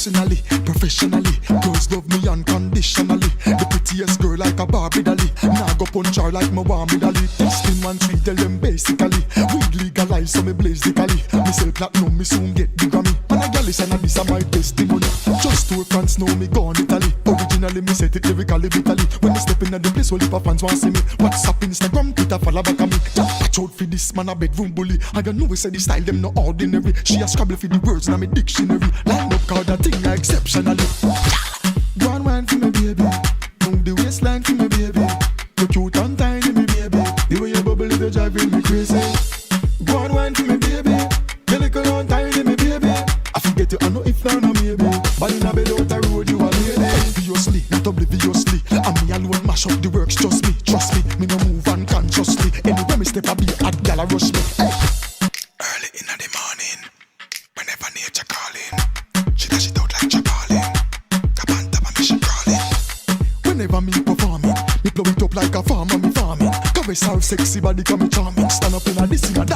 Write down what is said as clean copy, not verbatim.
personally, professionally. Girls love me unconditionally. The prettiest girl like a Barbie dolly. Now go punch her like my Muhammad Ali. Testing one sweet, tell them basically. Weed legalize so me blaze the cali. Me sell platinum, me soon get the Grammy. And a gal is and this are my testimony. Just two fans know me gone Italy. Originally me set it lyrically bitally. When me step in at the place, all the fans want see me. WhatsApp, Instagram, Twitter, follow back on me. Watch out for this man a bedroom bully. I don't know we say the style them no ordinary. She a scrabble for the words in my dictionary. Line up cause that thing exceptionally. Go on wine for me baby. Move the waistline for me baby. You cute and tiny me baby. The way you bubble is driving me crazy. Go on wine for me baby. You little and tiny me baby. I forget you I know if now no maybe. But in a bed out the road you a lady. Obviously, not obliviously. And me alone mash up the works, trust me. Me no move unconsciously. Anywhere me step a be hot gal a rush me. Hey. Early in the morning, whenever nature calling, she dash it out like Chabalin. Tap on top of me she crawling. Whenever me performing, me blow it up like a farmer me farming. Caress her sexy body come me charming. Stand up in a this in a that.